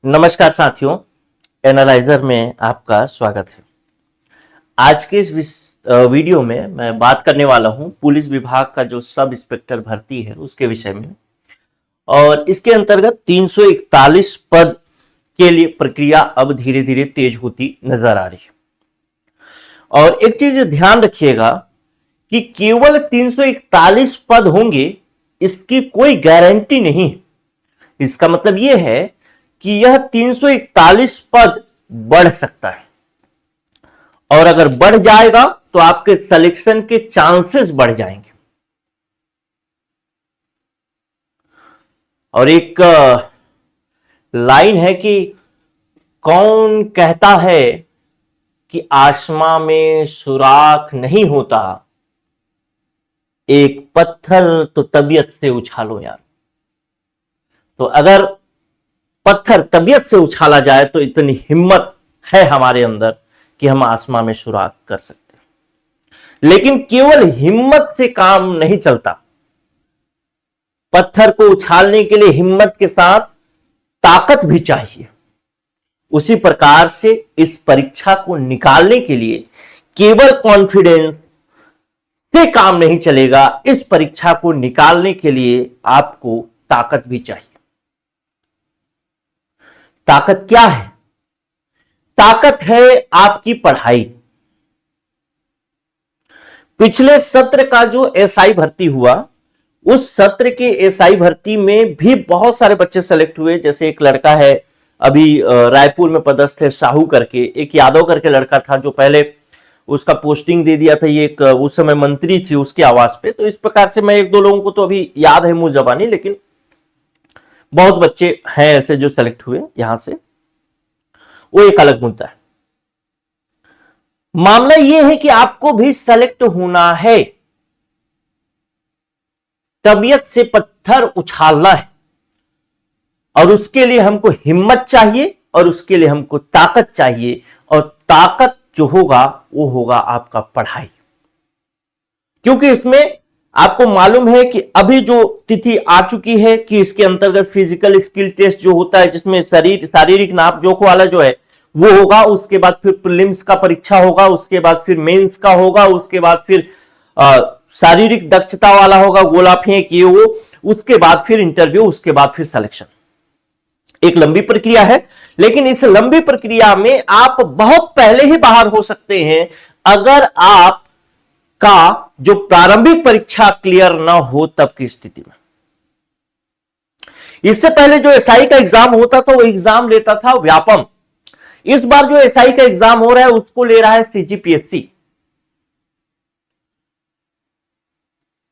नमस्कार साथियों, एनालाइजर में आपका स्वागत है। आज के इस वीडियो में मैं बात करने वाला हूं पुलिस विभाग का जो सब इंस्पेक्टर भर्ती है उसके विषय में, और इसके अंतर्गत 341 पद के लिए प्रक्रिया अब धीरे धीरे तेज होती नजर आ रही है। और एक चीज ध्यान रखिएगा कि केवल 341 पद होंगे इसकी कोई गारंटी नहीं। इसका मतलब यह है कि यह 341 पद बढ़ सकता है, और अगर बढ़ जाएगा तो आपके सिलेक्शन के चांसेस बढ़ जाएंगे। और एक लाइन है कि कौन कहता है कि आसमां में सुराख नहीं होता, एक पत्थर तो तबीयत से उछालो यार। तो अगर पत्थर तबीयत से उछाला जाए तो इतनी हिम्मत है हमारे अंदर कि हम आसमां में सुराख कर सकते हैं। लेकिन केवल हिम्मत से काम नहीं चलता। पत्थर को उछालने के लिए हिम्मत के साथ ताकत भी चाहिए। उसी प्रकार से इस परीक्षा को निकालने के लिए केवल कॉन्फिडेंस से काम नहीं चलेगा। इस परीक्षा को निकालने के लिए आपको ताकत भी चाहिए। ताकत क्या है? ताकत है आपकी पढ़ाई। पिछले सत्र का जो एसआई भर्ती हुआ, उस सत्र के एसआई भर्ती में भी बहुत सारे बच्चे सेलेक्ट हुए। जैसे एक लड़का है अभी रायपुर में पदस्थ है, साहू करके, एक यादव करके लड़का था जो पहले उसका पोस्टिंग दे दिया था, ये एक उस समय मंत्री थी उसके आवास पे। तो इस प्रकार से मैं एक दो लोगों को तो अभी याद है मुंह जबानी, लेकिन बहुत बच्चे हैं ऐसे जो सेलेक्ट हुए यहां से। वो एक अलग मुद्दा है। मामला यह है कि आपको भी सेलेक्ट होना है। तबीयत से पत्थर उछालना है, और उसके लिए हमको हिम्मत चाहिए, और उसके लिए हमको ताकत चाहिए। और ताकत जो होगा वो होगा आपका पढ़ाई। क्योंकि इसमें आपको मालूम है कि अभी जो तिथि आ चुकी है कि इसके अंतर्गत फिजिकल स्किल टेस्ट जो होता है, जिसमें शारीरिक नाप जोख वाला जो है वो होगा। उसके बाद फिर प्रीलिम्स का परीक्षा होगा, उसके बाद फिर मेंस का होगा, उसके बाद फिर शारीरिक दक्षता वाला होगा, गोला फेंक ये वो, उसके बाद फिर इंटरव्यू, उसके बाद फिर सिलेक्शन। एक लंबी प्रक्रिया है, लेकिन इस लंबी प्रक्रिया में आप बहुत पहले ही बाहर हो सकते हैं अगर आप का जो प्रारंभिक परीक्षा क्लियर ना हो तब की स्थिति में। इससे पहले जो एसआई का एग्जाम होता था वो एग्जाम लेता था व्यापम। इस बार जो एसआई का एग्जाम हो रहा है उसको ले रहा है सीजीपीएससी।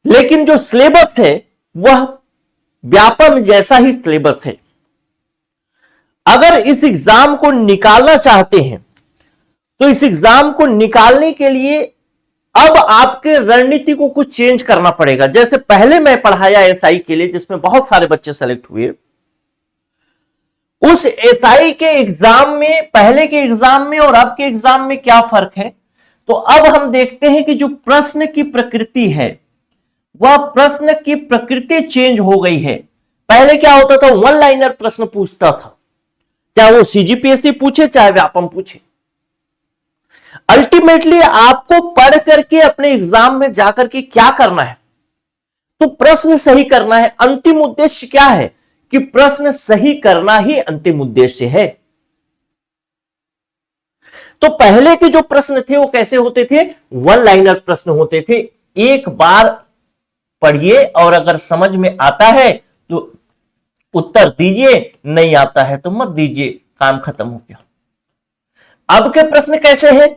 लेकिन जो सिलेबस है वह व्यापम जैसा ही सिलेबस है। अगर इस एग्जाम को निकालना चाहते हैं तो इस एग्जाम को निकालने के लिए अब आपके रणनीति को कुछ चेंज करना पड़ेगा। जैसे पहले मैं पढ़ाया एसआई के लिए, जिसमें बहुत सारे बच्चे सेलेक्ट हुए, उस एसआई के एग्जाम में, पहले के एग्जाम में और अब के एग्जाम में क्या फर्क है। तो अब हम देखते हैं कि जो प्रश्न की प्रकृति है वह प्रश्न की प्रकृति चेंज हो गई है। पहले क्या होता था, वन लाइनर प्रश्न पूछता था, चाहे वो सीजीपीएससी पूछे चाहे व्यापम पूछे। अल्टीमेटली आपको पढ़ करके अपने एग्जाम में जाकर के क्या करना है, तो प्रश्न सही करना है। अंतिम उद्देश्य क्या है कि प्रश्न सही करना ही अंतिम उद्देश्य है। तो पहले के जो प्रश्न थे वो कैसे होते थे, वन लाइनर प्रश्न होते थे। एक बार पढ़िए और अगर समझ में आता है तो उत्तर दीजिए, नहीं आता है तो मत दीजिए, काम खत्म हो गया। अब के प्रश्न कैसे हैं,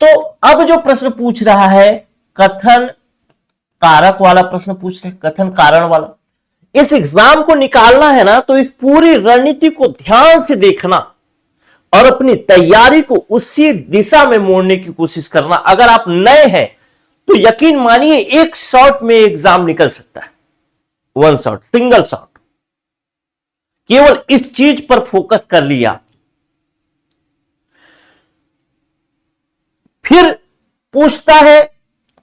तो अब जो प्रश्न पूछ रहा है कथन कारक वाला प्रश्न पूछ रहे, कथन कारण वाला। इस एग्जाम को निकालना है ना, तो इस पूरी रणनीति को ध्यान से देखना और अपनी तैयारी को उसी दिशा में मोड़ने की कोशिश करना। अगर आप नए हैं तो यकीन मानिए एक शॉट में एग्जाम निकल सकता है, वन शॉट, सिंगल शॉट। केवल इस चीज पर फोकस कर लिया। फिर पूछता है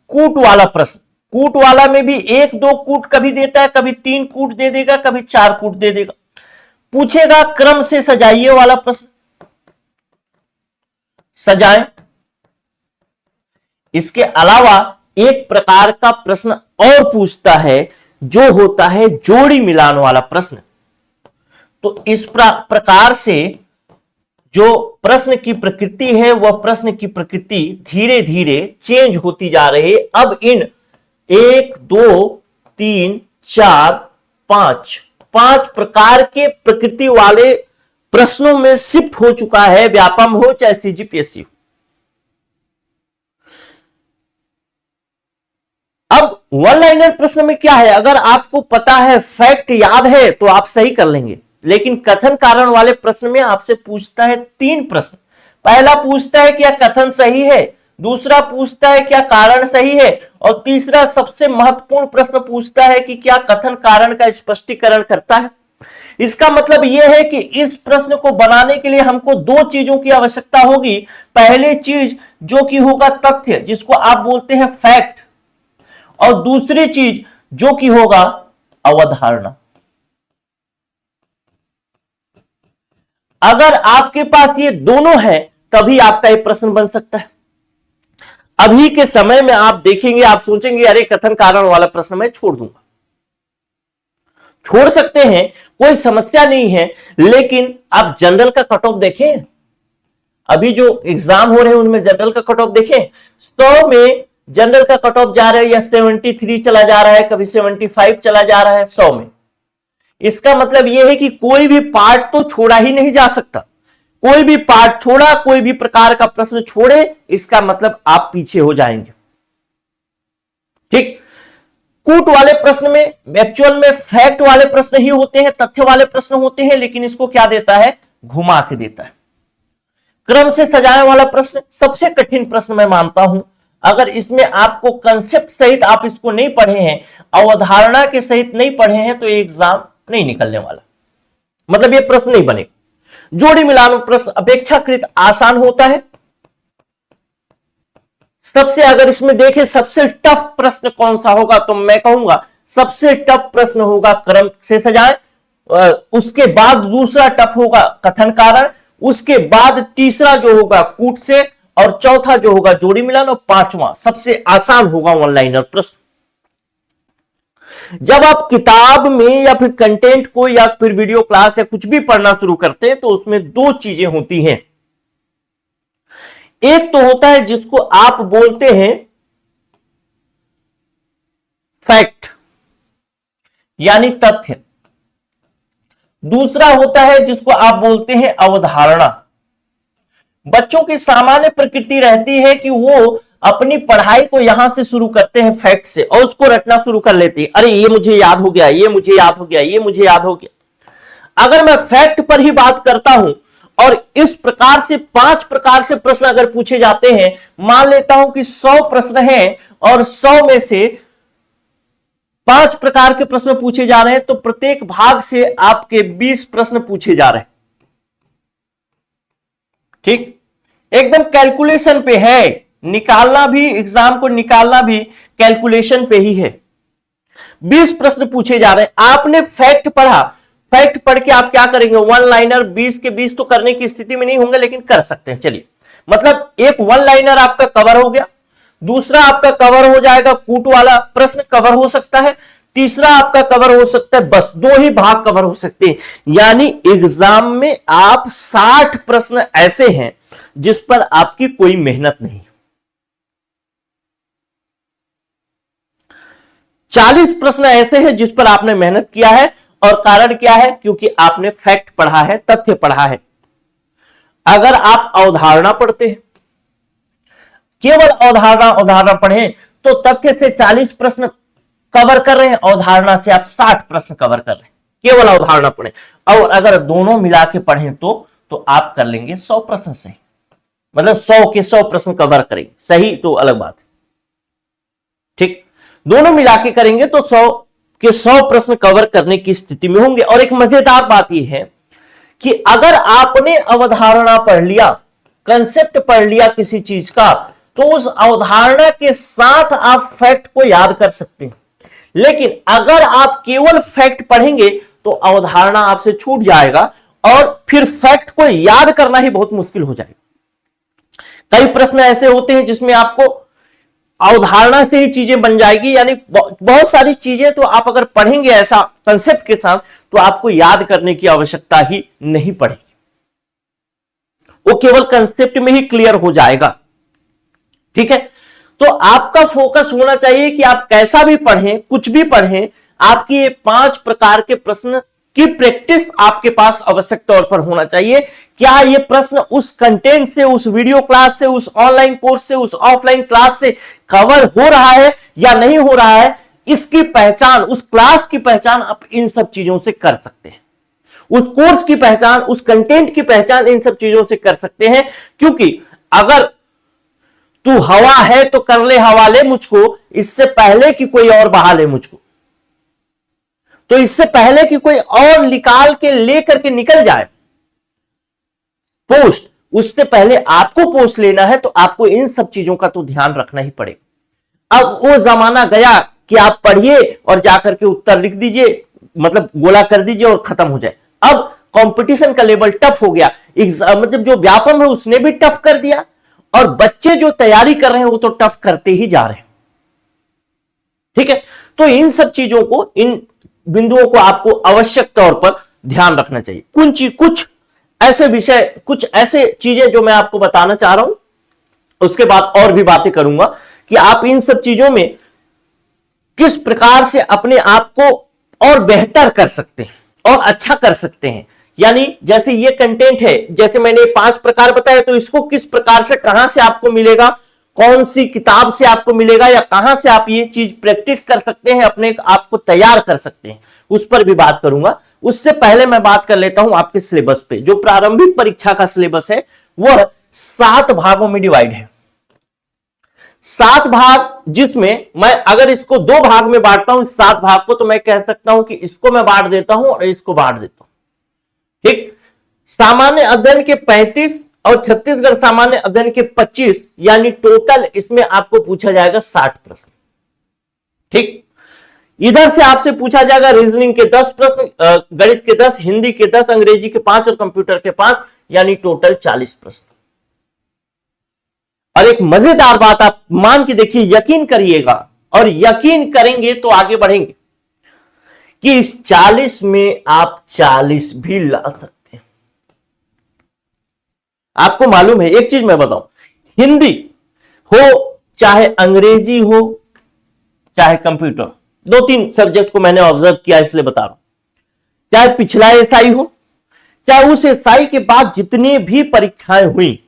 कूट वाला प्रश्न। कूट वाला में भी एक दो कूट कभी देता है, कभी तीन कूट दे देगा, कभी चार कूट दे देगा। पूछेगा क्रम से सजाइए वाला प्रश्न, सजाएं। इसके अलावा एक प्रकार का प्रश्न और पूछता है जो होता है जोड़ी मिलान वाला प्रश्न। तो इस प्रकार से जो प्रश्न की प्रकृति है वह प्रश्न की प्रकृति धीरे धीरे चेंज होती जा रही है। अब इन 1 2 3 4 5 प्रकार के प्रकृति वाले प्रश्नों में शिफ्ट हो चुका है, व्यापम हो चाहे सीजीपीएससी हो। अब वन लाइनर प्रश्न में क्या है, अगर आपको पता है, फैक्ट याद है तो आप सही कर लेंगे, लेकिन कथन कारण वाले प्रश्न में आपसे पूछता है 3 प्रश्न। पहला पूछता है क्या कथन सही है, दूसरा पूछता है क्या कारण सही है, और तीसरा सबसे महत्वपूर्ण प्रश्न पूछता है कि क्या कथन कारण का स्पष्टीकरण करता है। इसका मतलब यह है कि इस प्रश्न को बनाने के लिए हमको 2 चीजों की आवश्यकता होगी। पहली चीज जो कि होगा तथ्य, जिसको आप बोलते हैं फैक्ट, और दूसरी चीज जो कि होगा अवधारणा। अगर आपके पास ये दोनों है तभी आपका ये प्रश्न बन सकता है। अभी के समय में आप देखेंगे, आप सोचेंगे अरे कथन कारण वाला प्रश्न मैं छोड़ दूंगा। छोड़ सकते हैं, कोई समस्या नहीं है, लेकिन आप जनरल का कट ऑफ देखें। अभी जो एग्जाम हो रहे हैं उनमें जनरल का कट ऑफ देखें। 100 में जनरल का कट ऑफ जा रहा है या 73 चला जा रहा है, कभी 75 चला जा रहा है 100 में। इसका मतलब यह है कि कोई भी पार्ट तो छोड़ा ही नहीं जा सकता। कोई भी पार्ट छोड़ा, कोई भी प्रकार का प्रश्न छोड़े, इसका मतलब आप पीछे हो जाएंगे। ठीक, कूट वाले प्रश्न में एक्चुअल में फैक्ट वाले प्रश्न ही होते हैं, तथ्य वाले प्रश्न होते हैं, लेकिन इसको क्या देता है, घुमा के देता है। क्रम से सजाने वाला प्रश्न सबसे कठिन प्रश्न मैं मानता हूं। अगर इसमें आपको कंसेप्ट सहित आप इसको नहीं पढ़े हैं, अवधारणा के सहित नहीं पढ़े हैं, तो एग्जाम नहीं निकलने वाला, मतलब ये प्रश्न नहीं बनेगा। जोड़ी मिलान प्रश्न अपेक्षाकृत आसान होता है। सबसे अगर इसमें देखें सबसे टफ प्रश्न कौन सा होगा, तो मैं कहूंगा सबसे टफ प्रश्न होगा क्रम से सजाएं, उसके बाद दूसरा टफ होगा कथन कारण, उसके बाद तीसरा जो होगा कूट से, और चौथा जो होगा जोड़ी मिलान, और 5वां सबसे आसान होगा वन लाइनर प्रश्न। जब आप किताब में या फिर कंटेंट को या फिर वीडियो क्लास या कुछ भी पढ़ना शुरू करते हैं तो उसमें 2 चीजें होती हैं। एक तो होता है जिसको आप बोलते हैं फैक्ट यानी तथ्य, दूसरा होता है जिसको आप बोलते हैं अवधारणा। बच्चों की सामान्य प्रकृति रहती है कि वो अपनी पढ़ाई को यहां से शुरू करते हैं फैक्ट से, और उसको रटना शुरू कर लेते हैं। अरे ये मुझे याद हो गया, ये मुझे याद हो गया, ये मुझे याद हो गया। अगर मैं फैक्ट पर ही बात करता हूं और इस प्रकार से 5 प्रकार से प्रश्न अगर पूछे जाते हैं, मान लेता हूं कि 100 प्रश्न हैं और 100 में से 5 प्रकार के प्रश्न पूछे जा रहे हैं, तो प्रत्येक भाग से आपके 20 प्रश्न पूछे जा रहे हैं। ठीक, एकदम कैलकुलेशन पे है, निकालना भी, एग्जाम को निकालना भी कैलकुलेशन पे ही है। 20 प्रश्न पूछे जा रहे हैं, आपने फैक्ट पढ़ा, फैक्ट पढ़ के आप क्या करेंगे, वन लाइनर 20 के 20 तो करने की स्थिति में नहीं होंगे, लेकिन कर सकते हैं। चलिए, मतलब एक वन लाइनर आपका कवर हो गया, दूसरा आपका कवर हो जाएगा कूट वाला प्रश्न कवर हो सकता है, तीसरा आपका कवर हो सकता है, बस 2 ही भाग कवर हो सकते हैं। यानी एग्जाम में आप 60 प्रश्न ऐसे हैं जिस पर आपकी कोई मेहनत नहीं, 40 प्रश्न ऐसे हैं जिस पर आपने मेहनत किया है। और कारण क्या है, क्योंकि आपने फैक्ट पढ़ा है, तथ्य पढ़ा है। अगर आप अवधारणा पढ़ते हैं, केवल अवधारणा पढ़ें, तो तथ्य से 40 प्रश्न कवर कर रहे हैं, अवधारणा से आप 60 प्रश्न कवर कर रहे हैं, केवल अवधारणा पढ़ें। और अगर दोनों मिला के पढ़ें तो आप कर लेंगे 100 प्रश्न सही, मतलब 100 के 100 प्रश्न कवर करेंगे। सही तो अलग बात है, ठीक, दोनों मिला के करेंगे तो 100 के 100 प्रश्न कवर करने की स्थिति में होंगे। और एक मजेदार बात यह है कि अगर आपने अवधारणा पढ़ लिया, कंसेप्ट पढ़ लिया किसी चीज का, तो उस अवधारणा के साथ आप फैक्ट को याद कर सकते हैं। लेकिन अगर आप केवल फैक्ट पढ़ेंगे तो अवधारणा आपसे छूट जाएगा और फिर फैक्ट को याद करना ही बहुत मुश्किल हो जाएगा। कई प्रश्न ऐसे होते हैं जिसमें आपको अवधारणा से ही चीजें बन जाएगी, यानी बहुत सारी चीजें तो आप अगर पढ़ेंगे ऐसा कंसेप्ट के साथ तो आपको याद करने की आवश्यकता ही नहीं पड़ेगी, वो केवल कंसेप्ट में ही क्लियर हो जाएगा। ठीक है, तो आपका फोकस होना चाहिए कि आप कैसा भी पढ़ें, कुछ भी पढ़ें, आपकी ये 5 प्रकार के प्रश्न की प्रैक्टिस आपके पास आवश्यक तौर पर होना चाहिए। क्या ये प्रश्न उस कंटेंट से, उस वीडियो क्लास से, उस ऑनलाइन कोर्स से, उस ऑफलाइन क्लास से कवर हो रहा है या नहीं हो रहा है, इसकी पहचान, उस क्लास की पहचान आप इन सब चीजों से कर सकते हैं। उस कोर्स की पहचान, उस कंटेंट की पहचान इन सब चीजों से कर सकते हैं। क्योंकि अगर तू हवा है तो कर ले हवाले मुझको, इससे पहले कि कोई और बहा ले मुझको, तो इससे पहले कि कोई और निकाल के लेकर के निकल जाए पोस्ट, उससे पहले आपको पोस्ट लेना है, तो आपको इन सब चीजों का तो ध्यान रखना ही पड़ेगा। अब वो जमाना गया कि आप पढ़िए और जाकर के उत्तर लिख दीजिए, मतलब गोला कर दीजिए और खत्म हो जाए। अब कंपटीशन का लेवल टफ हो गया, मतलब जो व्यापम है उसने भी टफ कर दिया, और बच्चे जो तैयारी कर रहे हैं वो तो टफ करते ही जा रहे हैं। ठीक है, तो इन सब चीजों को, इन बिंदुओं को आपको आवश्यक तौर पर ध्यान रखना चाहिए। कुछ ऐसे विषय, कुछ ऐसे चीजें जो मैं आपको बताना चाह रहा हूं, उसके बाद और भी बातें करूंगा कि आप इन सब चीजों में किस प्रकार से अपने आप को और बेहतर कर सकते हैं और अच्छा कर सकते हैं। यानी जैसे ये कंटेंट है, जैसे मैंने 5 प्रकार बताया, तो इसको किस प्रकार से, कहां से आपको मिलेगा, कौन सी किताब से आपको मिलेगा, या कहां से आप ये चीज प्रैक्टिस कर सकते हैं, अपने आप को तैयार कर सकते हैं, उस पर भी बात करूंगा। उससे पहले मैं बात कर लेता हूं आपके सिलेबस पे। जो प्रारंभिक परीक्षा का सिलेबस है वह 7 भागों में डिवाइड है। 7 भाग, जिसमें मैं अगर इसको 2 भाग में बांटता हूं, 7 भाग को, तो मैं कह सकता हूं कि इसको मैं बांट देता हूं और इसको बांट देता हूं। ठीक, सामान्य अध्ययन के 35 और छत्तीसगढ़ सामान्य अध्ययन के 25, यानी टोटल इसमें आपको पूछा जाएगा 60 प्रश्न। ठीक, इधर से आपसे पूछा जाएगा रीजनिंग के 10 प्रश्न, गणित के 10, हिंदी के 10, अंग्रेजी के 5 और कंप्यूटर के 5, यानी टोटल 40 प्रश्न। और एक मजेदार बात आप मान के देखिए, यकीन करिएगा और यकीन करेंगे तो आगे बढ़ेंगे, कि इस 40 में आप 40 भी ला सकते हैं। आपको मालूम है, एक चीज मैं बताऊं, हिंदी हो चाहे अंग्रेजी हो चाहे कंप्यूटर, 2-3 सब्जेक्ट को मैंने ऑब्जर्व किया इसलिए बता रहा हूं, चाहे पिछला एसआई हो, चाहे उस एसआई के बाद जितनी भी परीक्षाएं हुई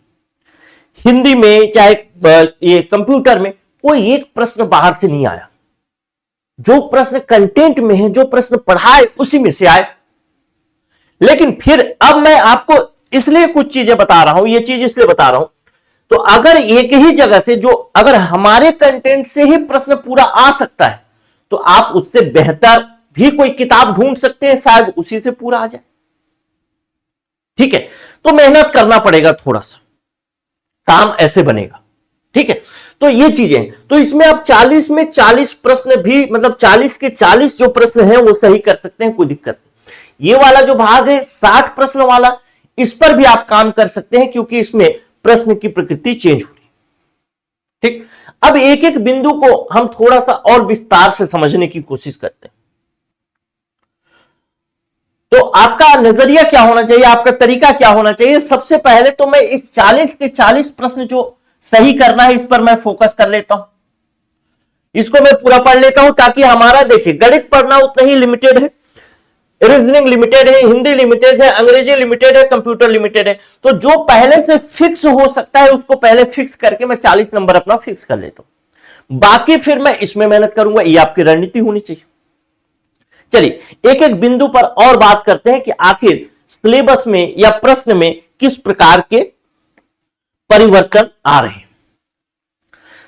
हिंदी में, चाहे ये कंप्यूटर में, कोई एक प्रश्न बाहर से नहीं आया। जो प्रश्न कंटेंट में है, जो प्रश्न पढ़ाए, उसी में से आए। लेकिन फिर अब मैं आपको इसलिए कुछ चीजें बता रहा हूं, ये चीज इसलिए बता रहा हूं, तो अगर एक ही जगह से, जो अगर हमारे कंटेंट से ही प्रश्न पूरा आ सकता है, तो आप उससे बेहतर भी कोई किताब ढूंढ सकते हैं, शायद उसी से पूरा आ जाए। ठीक है, तो मेहनत करना पड़ेगा, थोड़ा सा काम ऐसे बनेगा। ठीक है, तो ये चीजें, तो इसमें आप 40 में 40 प्रश्न भी, मतलब 40 के 40 जो प्रश्न हैं वो सही कर सकते हैं, कोई दिक्कत नहीं। ये वाला जो भाग है 60 प्रश्न वाला, इस पर भी आप काम कर सकते हैं, क्योंकि इसमें प्रश्न की प्रकृति चेंज हो रही है। ठीक, अब एक एक बिंदु को हम थोड़ा सा और विस्तार से समझने की कोशिश करते हैं। तो आपका नजरिया क्या होना चाहिए, आपका तरीका क्या होना चाहिए? सबसे पहले तो मैं इस 40 के 40 प्रश्न जो सही करना है, इस पर मैं फोकस कर लेता हूं, इसको मैं पूरा पढ़ लेता हूं, ताकि हमारा, देखिए, गणित पढ़ना उतना ही लिमिटेड है, रीजनिंग लिमिटेड है, हिंदी लिमिटेड है, अंग्रेजी लिमिटेड है, कंप्यूटर लिमिटेड है। तो जो पहले से फिक्स हो सकता है उसको पहले फिक्स करके मैं 40 नंबर अपना फिक्स कर लेता हूं, बाकी फिर मैं इसमें मेहनत करूंगा। ये आपकी रणनीति होनी चाहिए। चलिए एक एक बिंदु पर और बात करते हैं कि आखिर सिलेबस में या प्रश्न में किस प्रकार के परिवर्तन आ रहे हैं।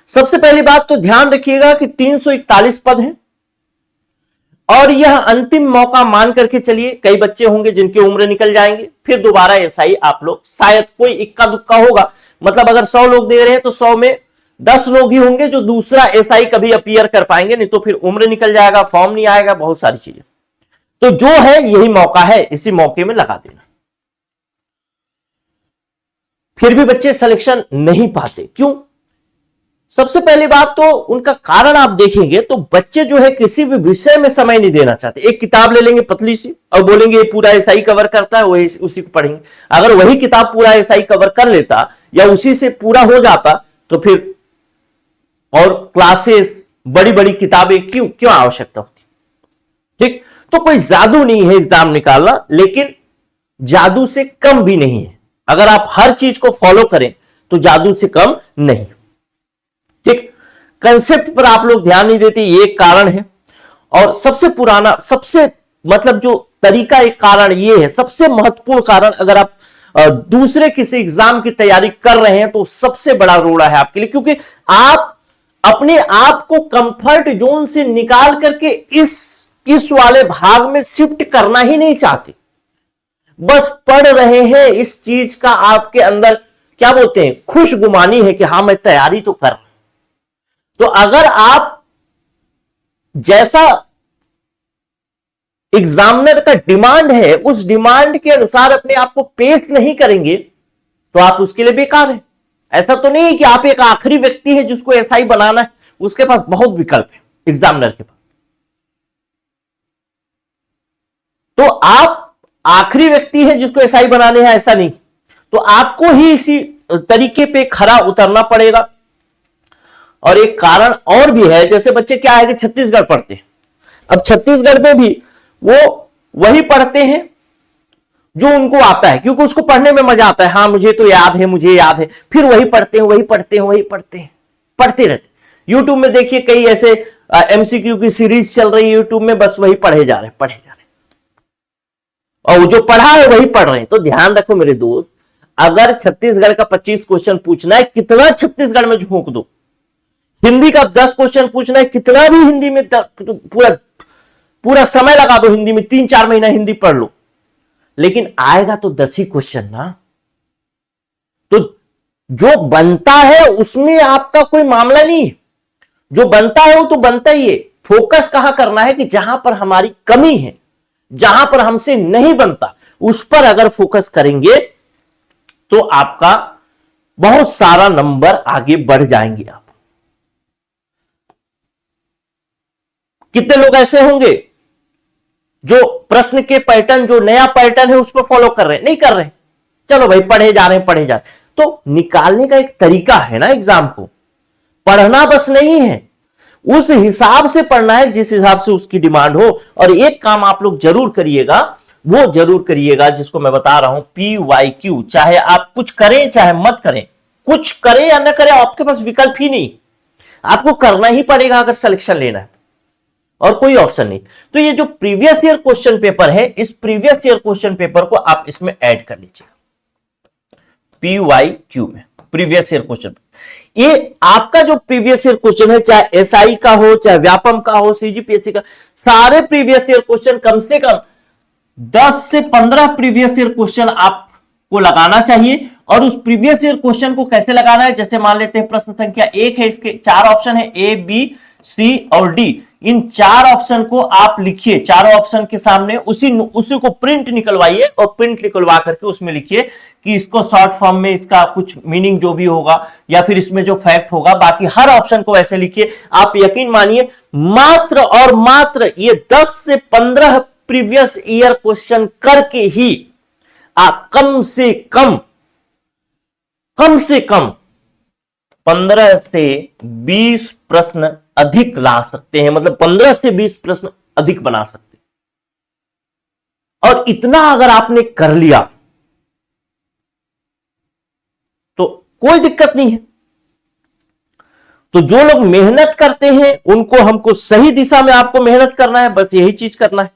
सबसे पहली बात तो ध्यान रखिएगा कि 341 पद हैं, और यह अंतिम मौका मान करके चलिए। कई बच्चे होंगे जिनकी उम्र निकल जाएंगे, फिर दोबारा एसआई आप लोग, शायद कोई इक्का दुक्का होगा, मतलब अगर 100 लोग दे रहे हैं तो 100 में 10 लोग ही होंगे जो दूसरा एसआई कभी अपीयर कर पाएंगे, नहीं तो फिर उम्र निकल जाएगा, फॉर्म नहीं आएगा, बहुत सारी चीजें। तो जो है यही मौका है, इसी मौके में लगा देना। फिर भी बच्चे सिलेक्शन नहीं पाते, क्यों? सबसे पहली बात तो उनका कारण आप देखेंगे तो बच्चे जो है किसी भी विषय में समय नहीं देना चाहते। एक किताब ले लेंगे पतली सी और बोलेंगे ये पूरा एसआई कवर करता है, वही उसी को पढ़ेंगे। अगर वही किताब पूरा एसआई कवर कर लेता या उसी से पूरा हो जाता तो फिर और क्लासेस, बड़ी बड़ी किताबें क्यों आवश्यकता होती? ठीक, तो कोई जादू नहीं है एग्जाम निकालना, लेकिन जादू से कम भी नहीं है। अगर आप हर चीज को फॉलो करें तो जादू से कम नहीं। ठीक, कंसेप्ट पर आप लोग ध्यान नहीं देते, ये एक कारण है। और सबसे पुराना, सबसे मतलब जो तरीका, एक कारण ये है, सबसे महत्वपूर्ण कारण, अगर आप दूसरे किसी एग्जाम की तैयारी कर रहे हैं तो सबसे बड़ा रोड़ा है आपके लिए, क्योंकि आप अपने आप को कंफर्ट जोन से निकाल करके इस वाले भाग में शिफ्ट करना ही नहीं चाहते। बस पढ़ रहे हैं, इस चीज का आपके अंदर क्या बोलते हैं, खुशगुमानी है कि हाँ मैं तैयारी तो कर रहा हूं। तो अगर आप जैसा एग्जामिनर का डिमांड है उस डिमांड के अनुसार अपने आप को पेश नहीं करेंगे तो आप उसके लिए बेकार है। ऐसा तो नहीं है कि आप एक आखिरी व्यक्ति है जिसको एसआई बनाना है, उसके पास बहुत विकल्प है एग्जामिनर के पास। तो आप आखिरी व्यक्ति है जिसको एसआई बनाने हैं, ऐसा नहीं। तो आपको ही इसी तरीके पे खरा उतरना पड़ेगा। और एक कारण और भी है, जैसे बच्चे क्या है कि छत्तीसगढ़ पढ़ते हैं। अब छत्तीसगढ़ में भी वो वही पढ़ते हैं जो उनको आता है, क्योंकि उसको पढ़ने में मजा आता है। हाँ मुझे तो याद है, मुझे याद है, फिर वही पढ़ते हैं, पढ़ते रहते। यूट्यूब में देखिए कई ऐसे एमसीक्यू की सीरीज चल रही है यूट्यूब में, बस वही पढ़े जा रहे हैं और जो पढ़ा है वही पढ़ रहे हैं। तो ध्यान रखो मेरे दोस्त, अगर छत्तीसगढ़ का 25 क्वेश्चन पूछना है, कितना छत्तीसगढ़ में झोंक दो। हिंदी का 10 क्वेश्चन पूछना है, कितना भी हिंदी में पूरा समय लगा दो हिंदी में, 3-4 महीना हिंदी पढ़ लो, लेकिन आएगा तो 10 ही क्वेश्चन ना। तो जो बनता है उसमें आपका कोई मामला नहीं है, जो बनता है वो तो बनता ही है। फोकस कहां करना है कि जहां पर हमारी कमी है, जहां पर हमसे नहीं बनता, उस पर अगर फोकस करेंगे तो आपका बहुत सारा नंबर आगे बढ़ जाएंगे। आप कितने लोग ऐसे होंगे जो प्रश्न के पैटर्न, जो नया पैटर्न है उस पर फॉलो कर रहे हैं? नहीं कर रहे, चलो भाई पढ़े जा रहे हैं। तो निकालने का एक तरीका है ना एग्जाम को, पढ़ना बस नहीं है, उस हिसाब से पढ़ना है जिस हिसाब से उसकी डिमांड हो। और एक काम आप लोग जरूर करिएगा, वो जरूर करिएगा जिसको मैं बता रहा हूं, PYQ। चाहे आप कुछ करें चाहे मत करें, कुछ करें या ना करें, आपके पास विकल्प ही नहीं, आपको करना ही पड़ेगा अगर सिलेक्शन लेना है, और कोई ऑप्शन नहीं। तो ये जो प्रीवियस ईयर क्वेश्चन पेपर है, इस प्रीवियस ईयर क्वेश्चन पेपर को आप इसमें ऐड कर लीजिएगा PYQ में, प्रीवियस ईयर क्वेश्चन। ये आपका जो प्रीवियस ईयर क्वेश्चन है, चाहे एसआई का हो, चाहे व्यापम का हो, सीजीपीएससी का, सारे प्रीवियस ईयर क्वेश्चन कम से कम 10 से 15 प्रीवियस ईयर क्वेश्चन आपको लगाना चाहिए। और उस प्रीवियस ईयर क्वेश्चन को कैसे लगाना है, जैसे मान लेते हैं प्रश्न संख्या 1 है, इसके 4 ऑप्शन है, A, B, C और D। इन 4 ऑप्शन को आप लिखिए, चारों ऑप्शन के सामने उसी को प्रिंट निकलवाइए और प्रिंट निकलवा करके उसमें लिखिए कि इसको शॉर्ट फॉर्म में इसका कुछ मीनिंग जो भी होगा या फिर इसमें जो फैक्ट होगा, बाकी हर ऑप्शन को ऐसे लिखिए। आप यकीन मानिए, मात्र और मात्र ये 10 से 15 प्रीवियस ईयर क्वेश्चन करके ही आप कम से कम 15 से 20 प्रश्न अधिक ला सकते हैं, मतलब 15 से 20 प्रश्न अधिक बना सकते हैं। और इतना अगर आपने कर लिया तो कोई दिक्कत नहीं है। तो जो लोग मेहनत करते हैं उनको, हमको सही दिशा में आपको मेहनत करना है, बस यही चीज करना है।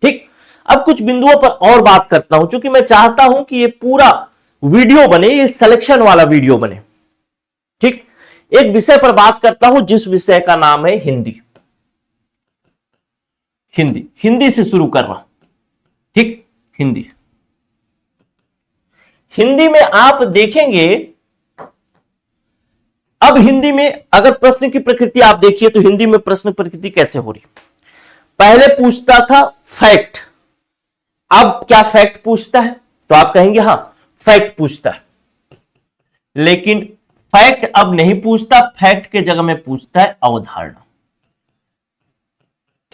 ठीक, अब कुछ बिंदुओं पर और बात करता हूं, क्योंकि मैं चाहता हूं कि ये पूरा वीडियो बने, ये सिलेक्शन वाला वीडियो बने। ठीक, एक विषय पर बात करता हूं जिस विषय का नाम है हिंदी। हिंदी से शुरू कर रहा हूं। ठीक, हिंदी में आप देखेंगे, अब हिंदी में अगर प्रश्न की प्रकृति आप देखिए तो हिंदी में प्रश्न प्रकृति कैसे हो रही। पहले पूछता था फैक्ट, अब क्या फैक्ट पूछता है? तो आप कहेंगे हां फैक्ट पूछता है, लेकिन फैक्ट अब नहीं पूछता, फैक्ट के जगह में पूछता है अवधारणा।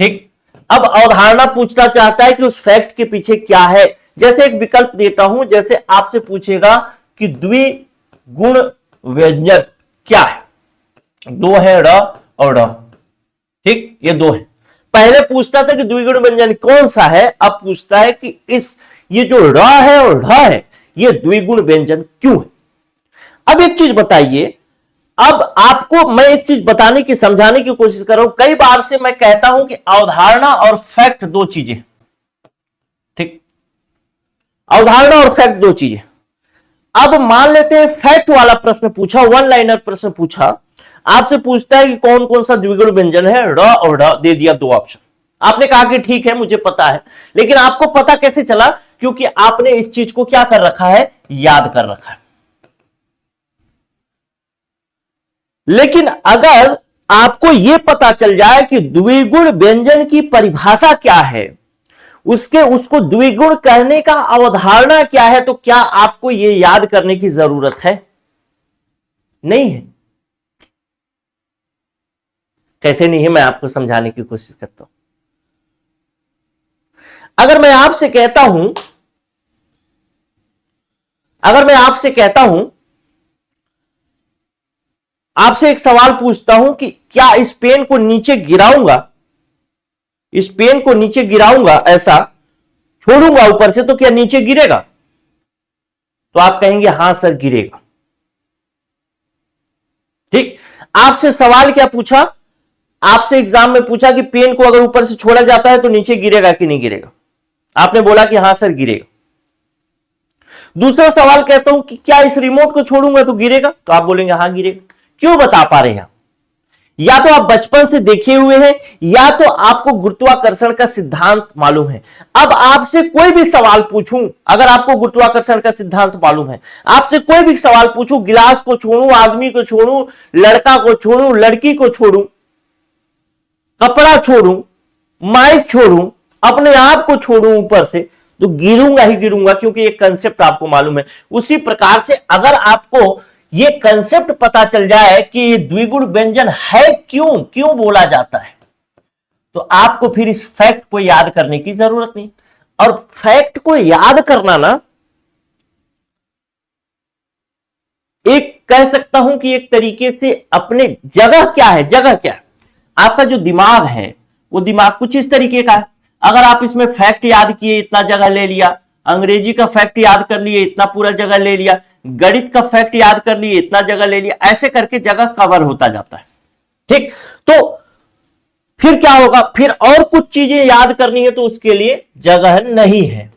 ठीक, अब अवधारणा पूछना चाहता है कि उस फैक्ट के पीछे क्या है। जैसे एक विकल्प देता हूं, जैसे आपसे पूछेगा कि द्विगुण व्यंजन क्या है, दो है र और ड, ठीक, ये दो है। पहले पूछता था कि द्विगुण व्यंजन कौन सा है, अब पूछता है कि ये जो र है और ढ है ये द्विगुण व्यंजन क्यों है। अब एक चीज बताइए, अब आपको मैं एक चीज बताने की समझाने की कोशिश कर रहा हूं। कई बार से मैं कहता हूं कि अवधारणा और फैक्ट दो चीजें, ठीक, अवधारणा और फैक्ट दो चीजें। अब मान लेते हैं फैक्ट वाला प्रश्न पूछा, वन लाइनर प्रश्न पूछा, आपसे पूछता है कि कौन कौन सा द्विगुण व्यंजन है, र और ढ, दे दिया दो ऑप्शन। आपने कहा कि ठीक है मुझे पता है, लेकिन आपको पता कैसे चला? क्योंकि आपने इस चीज को क्या कर रखा है, याद कर रखा है। लेकिन अगर आपको यह पता चल जाए कि द्विगुण व्यंजन की परिभाषा क्या है, उसको द्विगुण कहने का अवधारणा क्या है, तो क्या आपको यह याद करने की जरूरत है? नहीं है। कैसे नहीं है, मैं आपको समझाने की कोशिश करता हूं। अगर मैं आपसे आपसे एक सवाल पूछता हूं कि क्या इस पेन को नीचे गिराऊंगा, ऐसा छोड़ूंगा ऊपर से, तो क्या नीचे गिरेगा? तो आप कहेंगे हां सर गिरेगा। ठीक, आपसे सवाल क्या पूछा, आपसे एग्जाम में पूछा कि पेन को अगर ऊपर से छोड़ा जाता है तो नीचे गिरेगा कि नहीं गिरेगा? आपने बोला कि हां सर गिरेगा। दूसरा सवाल कहता हूं कि क्या इस रिमोट को छोड़ूंगा तो गिरेगा? तो आप बोलेंगे हां गिरेगा। क्यों बता पा रहे हैं? या तो आप बचपन से देखे हुए हैं, या तो आपको गुरुत्वाकर्षण का सिद्धांत मालूम है। अब आपसे कोई भी सवाल पूछूं, अगर आपको गुरुत्वाकर्षण का सिद्धांत मालूम है, आपसे कोई भी सवाल पूछूं, गिलास को छोड़ूं, आदमी को छोड़ूं, लड़का को छोड़ूं, लड़की को छोड़ूं, कपड़ा छोड़ूं, माइक छोड़ूं, अपने आप को छोड़ूं ऊपर से, तो गिरूंगा ही गिरूंगा, क्योंकि ये कंसेप्ट आपको मालूम है। उसी प्रकार से अगर आपको ये कंसेप्ट पता चल जाए कि ये द्विगुण व्यंजन है क्यों बोला जाता है, तो आपको फिर इस फैक्ट को याद करने की जरूरत नहीं। और फैक्ट को याद करना ना, एक कह सकता हूं कि एक तरीके से अपने जगह क्या है, आपका जो दिमाग है वो दिमाग कुछ इस तरीके का है। अगर आप इसमें फैक्ट याद किए, इतना जगह ले लिया, अंग्रेजी का फैक्ट याद कर लिए, इतना पूरा जगह ले लिया, गणित का फैक्ट याद कर लिए, इतना जगह ले लिया, ऐसे करके जगह कवर होता जाता है। ठीक, तो फिर क्या होगा, फिर और कुछ चीजें याद करनी है तो उसके लिए जगह नहीं है,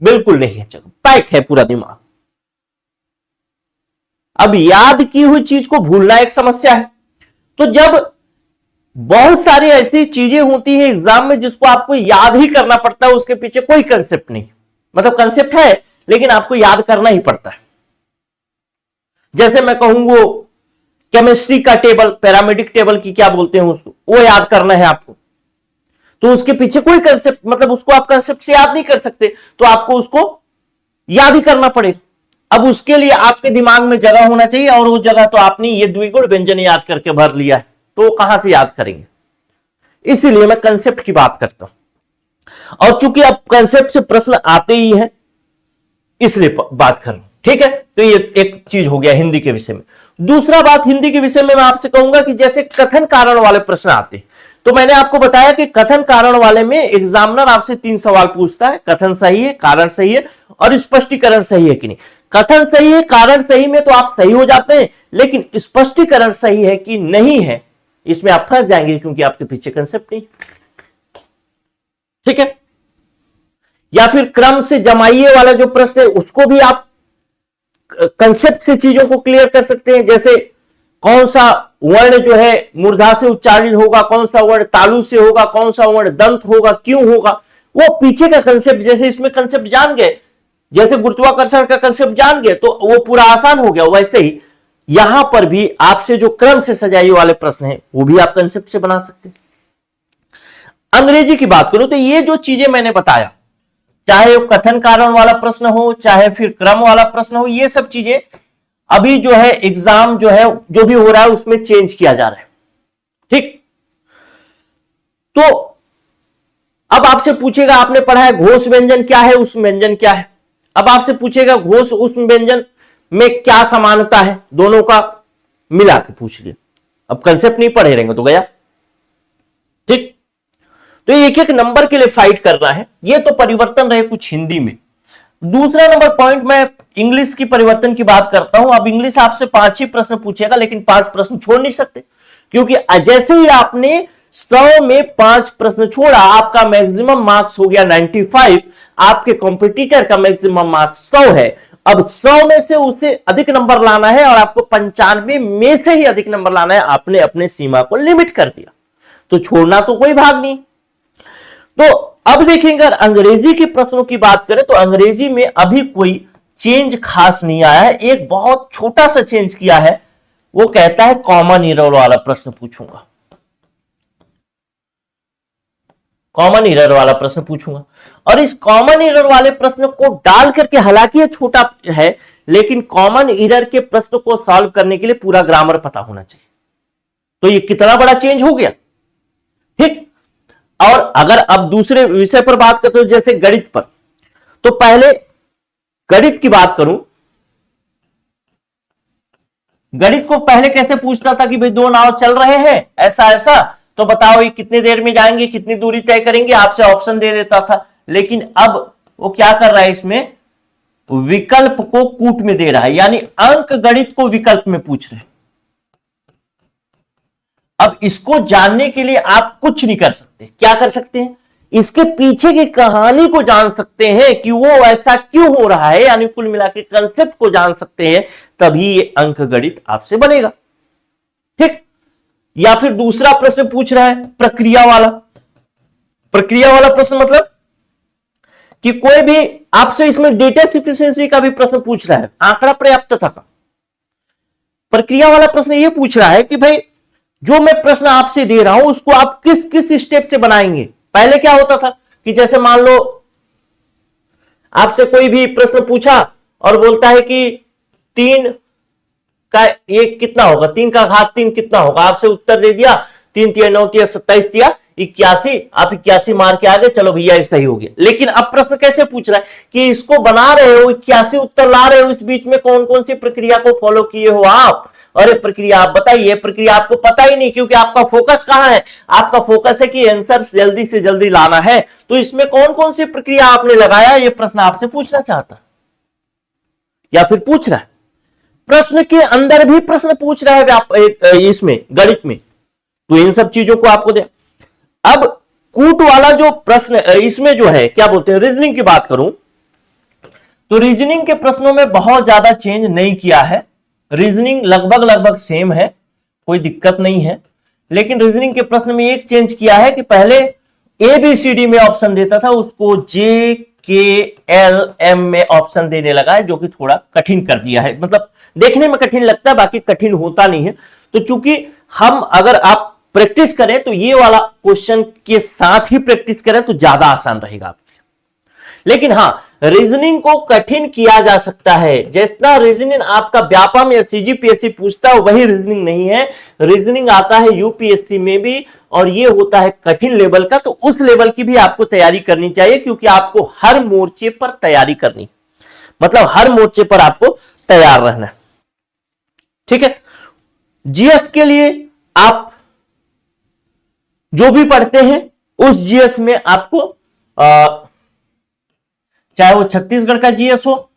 बिल्कुल नहीं है, जगह पैक है पूरा दिमाग। अब याद की हुई चीज को भूलना एक समस्या है। तो जब बहुत सारी ऐसी चीजें होती है एग्जाम में जिसको आपको याद ही करना पड़ता है, उसके पीछे कोई कंसेप्ट नहीं, मतलब कंसेप्ट है लेकिन आपको याद करना ही पड़ता है। जैसे मैं कहूं वो केमिस्ट्री का टेबल, पैरामेडिक टेबल की क्या बोलते हैं उसको, वो याद करना है आपको, तो उसके पीछे कोई कंसेप्ट, मतलब उसको आप कंसेप्ट से याद नहीं कर सकते, तो आपको उसको याद ही करना पड़ेगा। अब उसके लिए आपके दिमाग में जगह होना चाहिए, और वो जगह तो आपने ये द्विगुण व्यंजन याद करके भर लिया है, तो कहां से याद करेंगे? इसीलिए मैं कंसेप्ट की बात करता हूं, और चूंकि अब कंसेप्ट से प्रश्न आते ही हैं इसलिए बात कर रहा हूं। ठीक है, तो ये एक चीज हो गया हिंदी के विषय में। दूसरा बात हिंदी के विषय में मैं आपसे कहूंगा कि जैसे कथन कारण वाले प्रश्न आते हैं, तो मैंने आपको बताया कि कथन कारण वाले में एग्जामिनर आपसे 3 सवाल पूछता है, कथन सही है, कारण सही है और स्पष्टीकरण सही है कि नहीं। कथन सही है, कारण सही में तो आप सही हो जाते हैं, लेकिन स्पष्टीकरण सही है कि नहीं है इसमें आप फंस जाएंगे, क्योंकि आपके पीछे कंसेप्ट नहीं। ठीक है, या फिर क्रम से जमाइए वाला जो प्रश्न है उसको भी आप कंसेप्ट से चीजों को क्लियर कर सकते हैं। जैसे कौन सा वर्ण जो है मूर्धा से उच्चारित होगा, कौन सा वर्ण तालु से होगा, कौन सा वर्ण दंत होगा, क्यों होगा, वो पीछे का कंसेप्ट, जैसे इसमें कंसेप्ट जान गए, जैसे गुरुत्वाकर्षण का कंसेप्ट जान गए तो वो पूरा आसान हो गया, वैसे ही यहां पर भी आपसे जो क्रम से सजाई वाले प्रश्न हैं वो भी आप कंसेप्ट से बना सकते हैं। अंग्रेजी की बात करूं तो ये जो चीजें मैंने बताया, चाहे वो कथन कारण वाला प्रश्न हो, चाहे फिर क्रम वाला प्रश्न हो, ये सब चीजें अभी जो है एग्जाम जो है जो भी हो रहा है उसमें चेंज किया जा रहा है। ठीक, तो अब आपसे पूछेगा, आपने पढ़ा है घोष व्यंजन क्या है, उष्म व्यंजन क्या है। अब आपसे पूछेगा घोष उष्म व्यंजन में क्या समानता है, दोनों का मिला के पूछ लिया। अब कंसेप्ट नहीं पढ़े रहेंगे तो गया। ठीक, तो एक एक नंबर के लिए फाइट करना है। ये तो परिवर्तन रहे कुछ हिंदी में। दूसरा नंबर पॉइंट, मैं इंग्लिश की परिवर्तन की बात करता हूं। अब इंग्लिश आपसे 5 ही प्रश्न पूछेगा, लेकिन 5 प्रश्न छोड़ नहीं सकते, क्योंकि जैसे ही आपने 100 में 5 प्रश्न छोड़ा, आपका मैक्सिमम मार्क्स हो गया 95, आपके कॉम्पिटिटर का मैक्सिमम मार्क्स 100 है। अब 100 में से उसे अधिक नंबर लाना है और आपको 95 में से ही अधिक नंबर लाना है। आपने अपने सीमा को लिमिट कर दिया, तो छोड़ना तो कोई भाग नहीं। तो अब देखेंगे, अगर अंग्रेजी के प्रश्नों की बात करें तो अंग्रेजी में अभी कोई चेंज खास नहीं आया है। एक बहुत छोटा सा चेंज किया है, वो कहता है कॉमन एरर वाला प्रश्न पूछूंगा, कॉमन एरर वाला प्रश्न पूछूंगा। और इस कॉमन एरर वाले प्रश्न को डाल करके, हालांकि ये छोटा है, लेकिन कॉमन एरर के प्रश्न को सॉल्व करने के लिए पूरा ग्रामर पता होना चाहिए। तो ये कितना बड़ा चेंज हो गया। ठीक, और अगर अब दूसरे विषय पर बात करते हो, जैसे गणित पर, तो पहले गणित की बात करूं, गणित को पहले कैसे पूछता था कि भाई 2 नाव चल रहे हैं ऐसा ऐसा, तो बताओ ये कितनी देर में जाएंगे, कितनी दूरी तय करेंगे, आपसे ऑप्शन दे देता था। लेकिन अब वो क्या कर रहा है, इसमें विकल्प को कूट में दे रहा है, यानी अंक गणित को विकल्प में पूछ रहे हैं। अब इसको जानने के लिए आप कुछ नहीं कर सकते। क्या कर सकते हैं, इसके पीछे की कहानी को जान सकते हैं कि वो ऐसा क्यों हो रहा है, यानी कुल मिला के कंसेप्ट को जान सकते हैं, तभी ये अंक गणित आपसे बनेगा। ठीक, या फिर दूसरा प्रश्न पूछ रहा है प्रक्रिया वाला। प्रक्रिया वाला प्रश्न मतलब कि कोई भी आपसे इसमें डेटा सफिशिएंसी का भी प्रश्न पूछ रहा है, आंकड़ा पर्याप्तता का। प्रक्रिया वाला प्रश्न ये पूछ रहा है कि भाई जो मैं प्रश्न आपसे दे रहा हूं उसको आप किस किस स्टेप से बनाएंगे। पहले क्या होता था कि जैसे मान लो आपसे कोई भी प्रश्न पूछा और बोलता है कि 3 का 1 कितना होगा, 3 का घात 3 कितना होगा, आपसे उत्तर दे दिया 3 3 9 3 27 दिया 81, आप 81 मार के आ गए, चलो भैया ये सही हो गया। लेकिन अब प्रश्न कैसे पूछ रहा है कि इसको बना रहे हो, 81 उत्तर ला रहे हो, इस बीच में कौन कौन सी प्रक्रिया को फॉलो किए हो आप, और ये प्रक्रिया आप बताइए। प्रक्रिया आपको पता ही नहीं, क्योंकि आपका फोकस कहां है, आपका फोकस है कि आंसर जल्दी से जल्दी लाना है। तो इसमें कौन कौन सी प्रक्रिया आपने लगाया, ये प्रश्न आपसे पूछना चाहता या फिर पूछ रहा है। प्रश्न के अंदर भी प्रश्न पूछ रहा है इसमें गणित में, तो इन सब चीजों को आपको दे। अब कूट वाला जो प्रश्न इसमें जो है, क्या बोलते हैं, रीजनिंग की बात करूं तो रीजनिंग के प्रश्नों में बहुत ज्यादा चेंज नहीं किया है। रीजनिंग लगभग लगभग सेम है, कोई दिक्कत नहीं है। लेकिन रीजनिंग के प्रश्न में एक चेंज किया है कि पहले ABCD में ऑप्शन देता था, उसको JKLM में ऑप्शन देने लगा है, जो कि थोड़ा कठिन कर दिया है। मतलब देखने में कठिन लगता है, बाकी कठिन होता नहीं है। तो चूंकि हम, अगर आप प्रैक्टिस करें तो ये वाला क्वेश्चन के साथ ही प्रैक्टिस करें तो ज्यादा आसान रहेगा आपके। लेकिन हां, रीजनिंग को कठिन किया जा सकता है। जितना रीजनिंग आपका व्यापम या CGPSC पूछता है वही रीजनिंग नहीं है। रीजनिंग आता है UPSC में भी, और ये होता है कठिन लेवल का। तो उस लेवल की भी आपको तैयारी करनी चाहिए, क्योंकि आपको हर मोर्चे पर तैयारी करनी, मतलब हर मोर्चे पर आपको तैयार रहना है। ठीक है, GS के लिए आप जो भी पढ़ते हैं उस GS में आपको चाहे वो छत्तीसगढ़ का GS हो,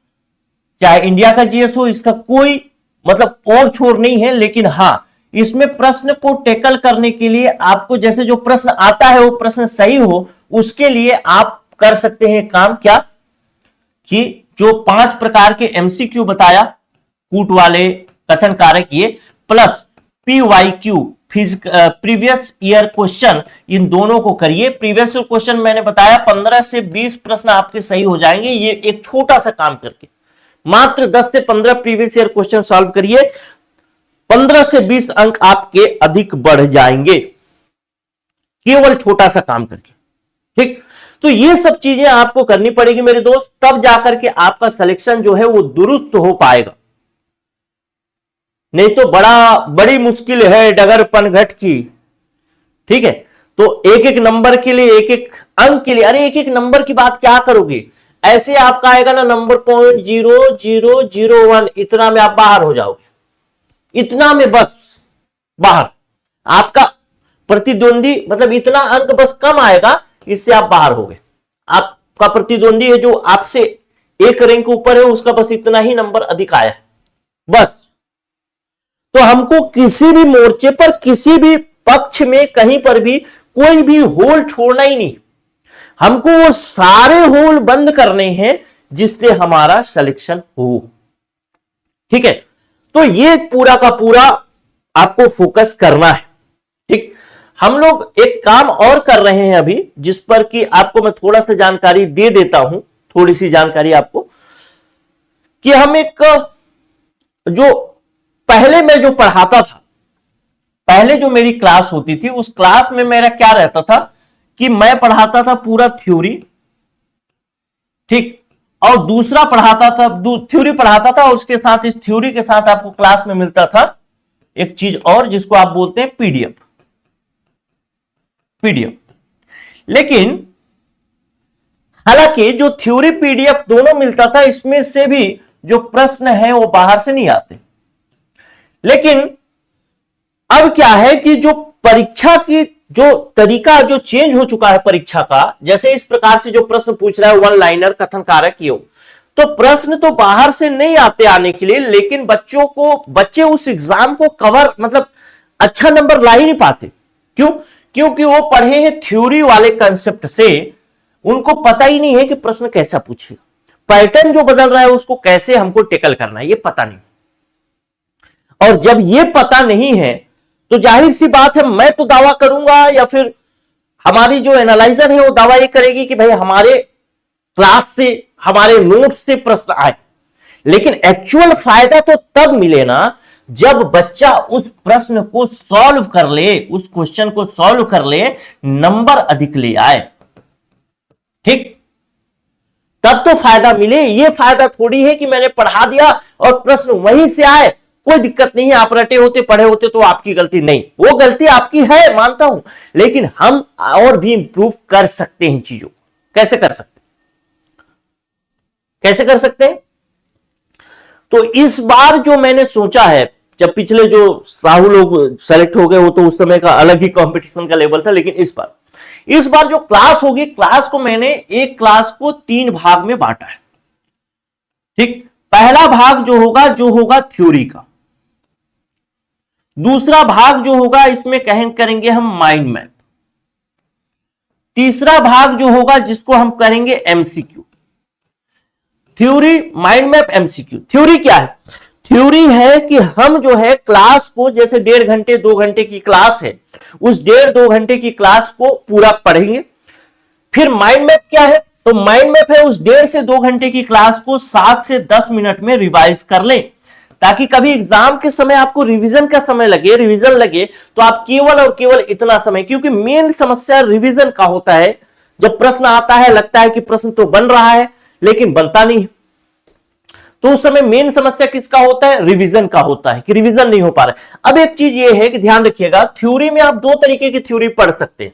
चाहे इंडिया का GS हो, इसका कोई मतलब और छोर नहीं है। लेकिन हां, इसमें प्रश्न को टैकल करने के लिए आपको, जैसे जो प्रश्न आता है वो प्रश्न सही हो, उसके लिए आप कर सकते हैं काम, क्या कि जो 5 प्रकार के MCQ बताया, कूट वाले, कथन कारक, ये plus PYQ previous year question, इन दोनों को करिए। प्रीवियस ईयर क्वेश्चन मैंने बताया 15 से 20 प्रश्न आपके सही हो जाएंगे। ये एक छोटा सा काम करके मात्र 10 से 15 प्रीवियस ईयर क्वेश्चन सॉल्व करिए, 15 से 20 अंक आपके अधिक बढ़ जाएंगे, केवल छोटा सा काम करके। ठीक, तो ये सब चीजें आपको करनी पड़ेगी मेरे दोस्त, तब जाकर के आपका सिलेक्शन जो है वो दुरुस्त हो पाएगा। नहीं तो बड़ी मुश्किल है डगर पनघट की। ठीक है, तो एक एक नंबर के लिए, एक एक अंक के लिए, अरे एक एक नंबर की बात क्या करोगे, ऐसे आपका आएगा ना नंबर 0.0001, इतना में आप बाहर हो जाओगे, इतना में बस बाहर। आपका प्रतिद्वंदी मतलब इतना अंक बस कम आएगा, इससे आप बाहर हो गए। आपका प्रतिद्वंदी है जो आपसे एक रैंक ऊपर है, उसका बस इतना ही नंबर अधिक आया बस। तो हमको किसी भी मोर्चे पर, किसी भी पक्ष में, कहीं पर भी कोई भी होल छोड़ना ही नहीं, हमको वो सारे होल बंद करने हैं जिससे हमारा सिलेक्शन हो। ठीक है, तो ये पूरा का पूरा आपको फोकस करना है। ठीक, हम लोग एक काम और कर रहे हैं अभी, जिस पर कि आपको मैं थोड़ा सा जानकारी दे देता हूं, थोड़ी सी जानकारी आपको, कि हम एक जो पहले मैं जो पढ़ाता था, पहले जो मेरी क्लास होती थी, उस क्लास में मेरा क्या रहता था कि मैं पढ़ाता था पूरा थ्योरी, ठीक, और दूसरा पढ़ाता था, थ्योरी पढ़ाता था, उसके साथ, इस थ्योरी के साथ आपको क्लास में मिलता था एक चीज और, जिसको आप बोलते हैं पीडीएफ। लेकिन हालांकि जो थ्योरी पीडीएफ दोनों मिलता था, इसमें से भी जो प्रश्न है वो बाहर से नहीं आते। लेकिन अब क्या है कि जो परीक्षा की जो तरीका जो चेंज हो चुका है परीक्षा का, जैसे इस प्रकार से जो प्रश्न पूछ रहा है वन लाइनर कथन कारक योग, तो प्रश्न तो बाहर से नहीं आते आने के लिए, लेकिन बच्चे उस एग्जाम को कवर मतलब अच्छा नंबर ला ही नहीं पाते। क्यों? क्योंकि वो पढ़े हैं थ्योरी वाले कंसेप्ट से, उनको पता ही नहीं है कि प्रश्न कैसा पूछेगा, पैटर्न जो बदल रहा है उसको कैसे हमको टेकल करना है, ये पता नहीं। और जब ये पता नहीं है तो जाहिर सी बात है, मैं तो दावा करूंगा या फिर हमारी जो एनालाइजर है वो दावा ये करेगी कि भाई हमारे क्लास से, हमारे नोट्स से प्रश्न आए। लेकिन एक्चुअल फायदा तो तब मिले ना जब बच्चा उस प्रश्न को सॉल्व कर ले, उस क्वेश्चन को सॉल्व कर ले, नंबर अधिक ले आए। ठीक, तब तो फायदा मिले। ये फायदा थोड़ी है कि मैंने पढ़ा दिया और प्रश्न वहीं से आए, कोई दिक्कत नहीं है, आप रटे होते पढ़े होते तो आपकी गलती नहीं, वो गलती आपकी है मानता हूं, लेकिन हम और भी इंप्रूव कर सकते हैं चीजों। कैसे कर सकते, कैसे कर सकते हैं? तो इस बार जो मैंने सोचा है, जब पिछले जो साहू लोग सेलेक्ट हो गए वो तो उस समय का अलग ही कंपटीशन का लेवल था, लेकिन इस बार जो क्लास होगी, क्लास को मैंने एक क्लास को 3 भाग में बांटा है। ठीक, पहला भाग जो होगा थ्योरी का, दूसरा भाग जो होगा इसमें करेंगे हम माइंड मैप, तीसरा भाग जो होगा जिसको हम करेंगे MCQ. Theory, mind map, MCQ. Theory क्या है? थ्योरी है कि हम जो है क्लास को, जैसे 1.5 घंटे 2 घंटे की क्लास है, उस 1.5-2 घंटे की क्लास को पूरा पढ़ेंगे। फिर माइंड मैप क्या है? तो माइंड मैप है उस 1.5 से 2 घंटे की क्लास को 7 से 10 मिनट में रिवाइज कर लें, ताकि कभी एग्जाम के समय आपको रिवीजन का समय लगे, रिवीजन लगे तो आप केवल और केवल इतना समय, क्योंकि मेन समस्या रिवीजन का होता है। जब प्रश्न आता है लगता है कि प्रश्न तो बन रहा है लेकिन बनता नहीं, तो उस समय मेन समस्या किसका होता है? रिवीजन का होता है कि रिवीजन नहीं हो पा रहा है। अब एक चीज ये है कि ध्यान रखिएगा, थ्योरी में आप 2 तरीके की थ्योरी पढ़ सकते हैं।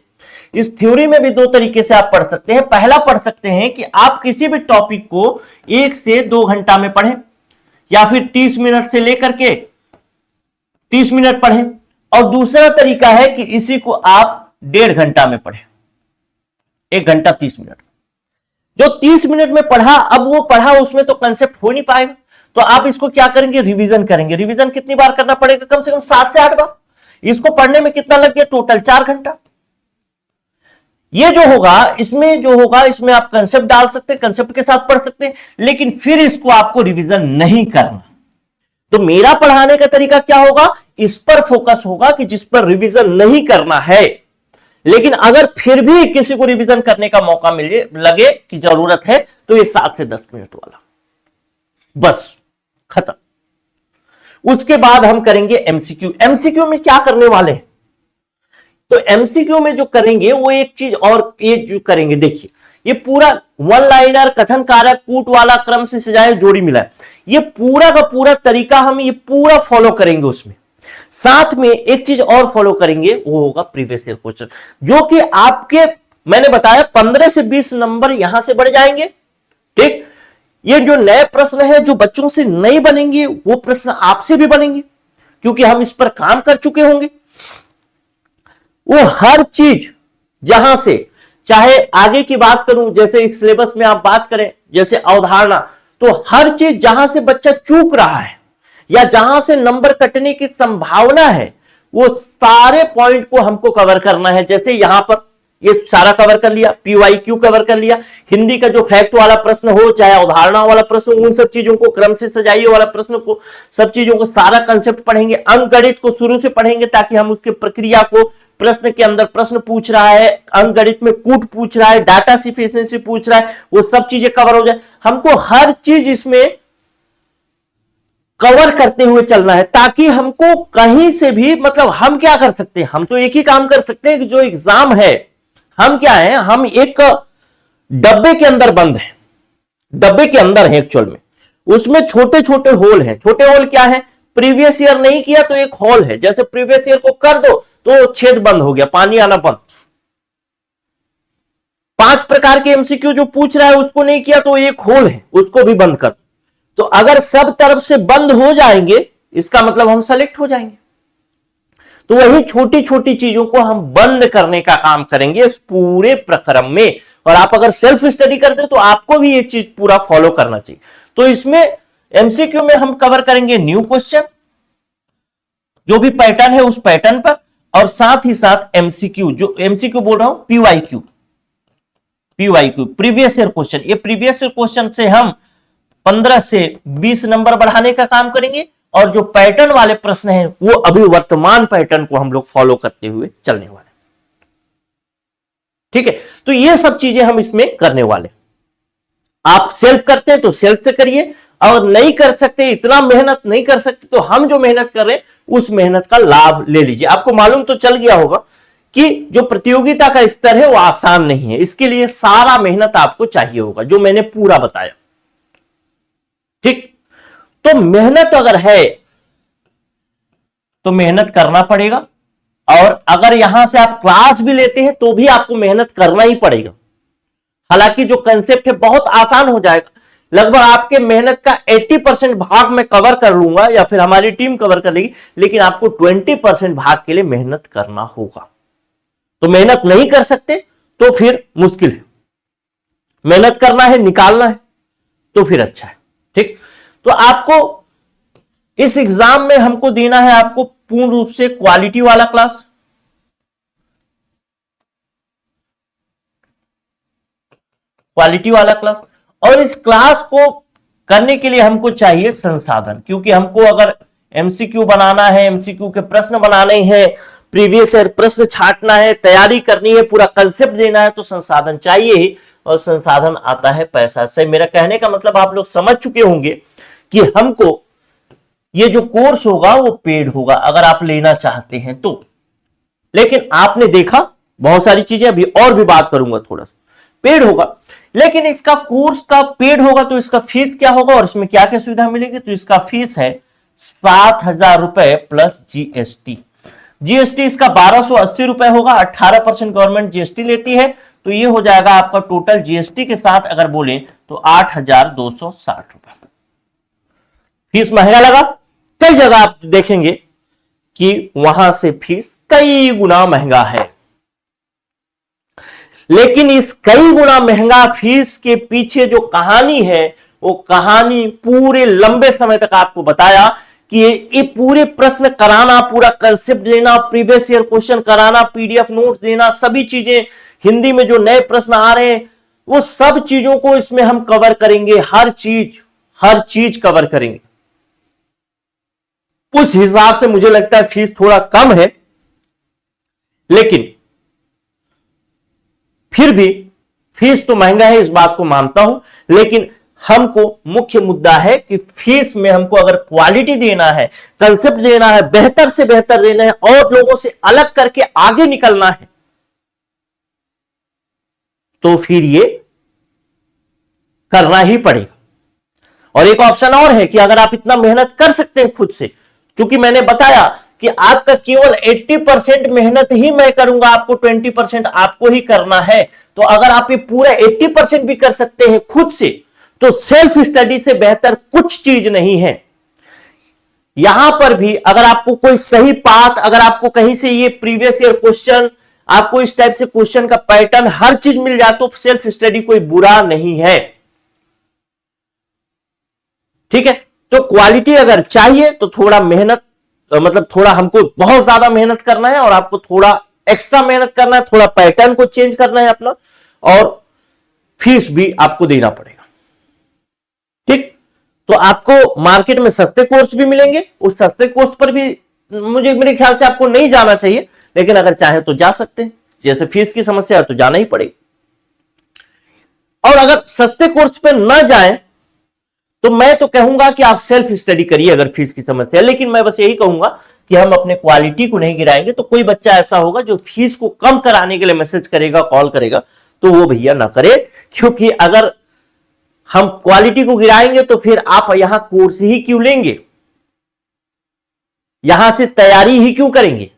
इस थ्योरी में भी 2 तरीके से आप पढ़ सकते हैं। पहला पढ़ सकते हैं कि आप किसी भी टॉपिक को 1 से 2 घंटा में पढ़ें, या फिर 30 मिनट से लेकर के 30 मिनट पढ़ें। और दूसरा तरीका है कि इसी को आप 1.5 घंटा में पढ़ें, 1 घंटा 30 मिनट। जो 30 मिनट में पढ़ा, अब वो पढ़ा उसमें तो कंसेप्ट हो नहीं पाएगा, तो आप इसको क्या करेंगे? रिवीजन करेंगे। रिवीजन कितनी बार करना पड़ेगा? कम से कम 7 से 8 बार। इसको पढ़ने में कितना लग गया? टोटल 4 घंटा। ये जो होगा इसमें आप कंसेप्ट डाल सकते हैं, कंसेप्ट के साथ पढ़ सकते हैं, लेकिन फिर इसको आपको रिवीजन नहीं करना। तो मेरा पढ़ाने का तरीका क्या होगा? इस पर फोकस होगा कि जिस पर रिवीजन नहीं करना है, लेकिन अगर फिर भी किसी को रिवीजन करने का मौका मिले, लगे कि जरूरत है, तो ये 7 से 10 मिनट वाला, बस खत्म। उसके बाद हम करेंगे एमसीक्यू। एमसीक्यू में क्या करने वाले हैं? तो एमसीक्यू में जो करेंगे वो एक चीज और ये जो करेंगे, देखिए ये पूरा वन लाइनर, कथन कारक, कूट वाला, क्रम से सजाए, जोड़ी मिलाए, ये पूरा का पूरा तरीका हम ये पूरा फॉलो करेंगे। उसमें साथ में एक चीज और फॉलो करेंगे, वो होगा प्रीवियस ईयर क्वेश्चन, जो कि आपके मैंने बताया 15 से 20 नंबर यहां से बढ़ जाएंगे। ठीक, ये जो नए प्रश्न है जो बच्चों से नहीं बनेंगे, वो प्रश्न आपसे भी बनेंगे, क्योंकि हम इस पर काम कर चुके होंगे। वो हर चीज जहां से, चाहे आगे की बात करूं, जैसे इस सिलेबस में आप बात करें जैसे अवधारणा, तो हर चीज जहां से बच्चा चूक रहा है या जहां से नंबर कटने की संभावना है, वो सारे पॉइंट को हमको कवर करना है। जैसे यहां पर ये सारा कवर कर लिया, PYQ कवर कर लिया, हिंदी का जो फैक्ट वाला प्रश्न हो, चाहे अवधारणा वाला प्रश्न, उन सब चीजों को, क्रम से सजाइए वाला प्रश्न को, सब चीजों को, सारा कंसेप्ट पढ़ेंगे। अंकगणित को शुरू से पढ़ेंगे ताकि हम उसके प्रक्रिया को, प्रश्न के अंदर प्रश्न पूछ रहा है, अंकगणित में कूट पूछ रहा है, डाटा सफिशिएंसी पूछ रहा है, वो सब चीजें कवर हो जाए। हमको हर चीज इसमें कवर करते हुए चलना है, ताकि हमको कहीं से भी, मतलब हम क्या कर सकते हैं, हम तो एक ही काम कर सकते हैं कि जो एग्जाम है, हम क्या है, हम एक डब्बे के अंदर बंद हैं, डब्बे के अंदर है एक्चुअल में, उसमें छोटे छोटे होल हैं। छोटे होल क्या है, प्रीवियस ईयर नहीं किया तो एक होल है, जैसे प्रीवियस ईयर को कर दो तो छेद बंद हो गया, पानी आना बंद। 5 प्रकार के MCQ जो पूछ रहा है उसको नहीं किया तो एक होल है, उसको भी बंद कर। तो अगर सब तरफ से बंद हो जाएंगे, इसका मतलब हम सेलेक्ट हो जाएंगे। तो वही छोटी छोटी चीजों को हम बंद करने का काम करेंगे इस पूरे प्रक्रम में। और आप अगर सेल्फ स्टडी करते तो आपको भी ये चीज पूरा फॉलो करना चाहिए। तो इसमें MCQ में हम कवर करेंगे न्यू क्वेश्चन, जो भी पैटर्न है उस पैटर्न पर, और साथ ही साथ MCQ, जो MCQ बोल रहा हूं PYQ, प्रीवियस ईयर क्वेश्चन। ये प्रीवियस ईयर क्वेश्चन से हम 15 से 20 नंबर बढ़ाने का काम करेंगे, और जो पैटर्न वाले प्रश्न हैं वो अभी वर्तमान पैटर्न को हम लोग फॉलो करते हुए चलने वाले। ठीक है, तो ये सब चीजें हम इसमें करने वाले। आप सेल्फ करते हैं तो सेल्फ से करिए, और नहीं कर सकते, इतना मेहनत नहीं कर सकते, तो हम जो मेहनत कर रहे हैं उस मेहनत का लाभ ले लीजिए। आपको मालूम तो चल गया होगा कि जो प्रतियोगिता का स्तर है वो आसान नहीं है, इसके लिए सारा मेहनत आपको चाहिए होगा, जो मैंने पूरा बताया। ठीक, तो मेहनत अगर है तो मेहनत करना पड़ेगा, और अगर यहां से आप क्लास भी लेते हैं तो भी आपको मेहनत करना ही पड़ेगा। हालांकि जो कंसेप्ट है बहुत आसान हो जाएगा, लगभग आपके मेहनत का 80% भाग मैं कवर कर लूंगा या फिर हमारी टीम कवर कर लेगी, लेकिन आपको 20% भाग के लिए मेहनत करना होगा। तो मेहनत नहीं कर सकते तो फिर मुश्किल है, मेहनत करना है, निकालना है तो फिर अच्छा है। ठीक, तो आपको इस एग्जाम में हमको देना है आपको पूर्ण रूप से क्वालिटी वाला क्लास, क्वालिटी वाला क्लास। और इस क्लास को करने के लिए हमको चाहिए संसाधन, क्योंकि हमको अगर MCQ बनाना है, MCQ के प्रश्न बनाने हैं, प्रीवियस ईयर प्रश्न छांटना है, तैयारी करनी है, पूरा कंसेप्ट देना है, तो संसाधन चाहिए। और संसाधन आता है पैसा से। मेरा कहने का मतलब आप लोग समझ चुके होंगे कि हमको ये जो कोर्स होगा वो पेड होगा अगर आप लेना चाहते हैं तो। लेकिन आपने देखा बहुत सारी चीजें, अभी और भी बात करूंगा, थोड़ा सा पेड होगा, लेकिन इसका कोर्स का पेड होगा तो इसका फीस क्या होगा और इसमें क्या क्या सुविधा मिलेगी। तो इसका फीस है 7,000 रुपए प्लस GST। जीएसटी इसका 1280 रुपए होगा, 18% गवर्नमेंट GST लेती है, तो ये हो जाएगा आपका टोटल GST के साथ अगर बोले तो 8,260 रुपए। फीस महंगा लगा, कई जगह आप देखेंगे कि वहां से फीस कई गुना महंगा है, लेकिन इस कई गुना महंगा फीस के पीछे जो कहानी है वो कहानी पूरे लंबे समय तक आपको बताया कि ये पूरे प्रश्न कराना, पूरा कंसेप्ट लेना, प्रीवियस ईयर क्वेश्चन कराना, PDF नोट्स देना, सभी चीजें, हिंदी में जो नए प्रश्न आ रहे हैं वो सब चीजों को इसमें हम कवर करेंगे। हर चीज कवर करेंगे। उस हिसाब से मुझे लगता है फीस थोड़ा कम है, लेकिन फिर भी फीस तो महंगा है, इस बात को मानता हूं, लेकिन हमको मुख्य मुद्दा है कि फीस में हमको अगर क्वालिटी देना है, कंसेप्ट देना है, बेहतर से बेहतर देना है और लोगों से अलग करके आगे निकलना है, तो फिर ये करना ही पड़ेगा। और एक ऑप्शन और है कि अगर आप इतना मेहनत कर सकते हैं खुद से, क्योंकि मैंने बताया कि आपका केवल 80% मेहनत ही मैं करूंगा, आपको 20% आपको ही करना है। तो अगर आप ये पूरा 80% भी कर सकते हैं खुद से, तो सेल्फ स्टडी से बेहतर कुछ चीज नहीं है। यहां पर भी अगर आपको कोई सही पाथ, अगर आपको कहीं से ये प्रीवियस ईयर क्वेश्चन, आपको इस टाइप से क्वेश्चन का पैटर्न हर चीज मिल जाए, तो सेल्फ स्टडी कोई बुरा नहीं है। ठीक है, तो क्वालिटी अगर चाहिए तो थोड़ा मेहनत, मतलब थोड़ा हमको बहुत ज्यादा मेहनत करना है और आपको थोड़ा एक्स्ट्रा मेहनत करना है, थोड़ा पैटर्न को चेंज करना है अपना, और फीस भी आपको देना पड़ेगा। ठीक, तो आपको मार्केट में सस्ते कोर्स भी मिलेंगे, उस सस्ते कोर्स पर भी मेरे ख्याल से आपको नहीं जाना चाहिए, लेकिन अगर चाहे तो जा सकते हैं। जैसे फीस की समस्या है तो जाना ही पड़ेगा। और अगर सस्ते कोर्स पे न जाएं तो मैं तो कहूंगा कि आप सेल्फ स्टडी करिए अगर फीस की समस्या है। लेकिन मैं बस यही कहूंगा कि हम अपने क्वालिटी को नहीं गिराएंगे। तो कोई बच्चा ऐसा होगा जो फीस को कम कराने के लिए मैसेज करेगा, कॉल करेगा, तो वो भैया ना करे, क्योंकि अगर हम क्वालिटी को गिराएंगे तो फिर आप यहां कोर्स ही क्यों लेंगे, यहां से तैयारी ही क्यों करेंगे।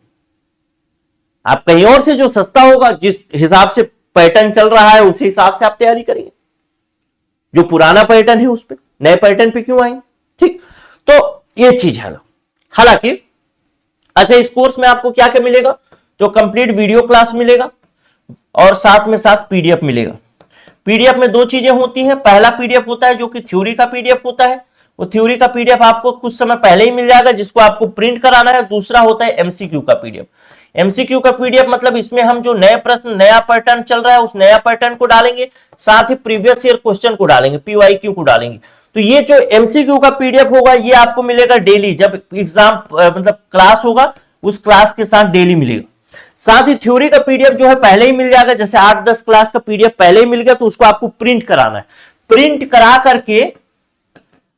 आप कहीं और से जो सस्ता होगा, जिस हिसाब से पैटर्न चल रहा है उसी हिसाब से आप तैयारी करेंगे। जो पुराना पैटर्न है उस पर, नए पैटर्न पे क्यों आएंगे। ठीक, तो ये चीज है। हालांकि अच्छा, इस कोर्स में आपको क्या क्या मिलेगा, तो कंप्लीट वीडियो क्लास मिलेगा और साथ में साथ पीडीएफ मिलेगा। पीडीएफ में दो चीजें होती हैं। पहला पीडीएफ होता है जो कि थ्योरी का पीडीएफ होता है, वो थ्योरी का पीडीएफ आपको कुछ समय पहले ही मिल जाएगा, जिसको आपको प्रिंट कराना है। दूसरा होता है एमसीक्यू का पीडीएफ। एमसीक्यू का पीडीएफ मतलब इसमें हम जो नए प्रश्न, नया पैटर्न चल रहा है उस नया पैटर्न को डालेंगे, साथ ही प्रीवियस ईयर क्वेश्चन को डालेंगे, पीवाईक्यू को डालेंगे। तो ये जो एमसीक्यू का पीडीएफ होगा ये आपको मिलेगा डेली, जब एग्जाम मतलब क्लास होगा उस क्लास के साथ डेली मिलेगा। साथ ही थ्योरी का पीडीएफ जो है पहले ही मिल जाएगा, जैसे 8-10 क्लास का पीडीएफ पहले ही मिल गया, तो उसको आपको प्रिंट कराना है। प्रिंट करा करके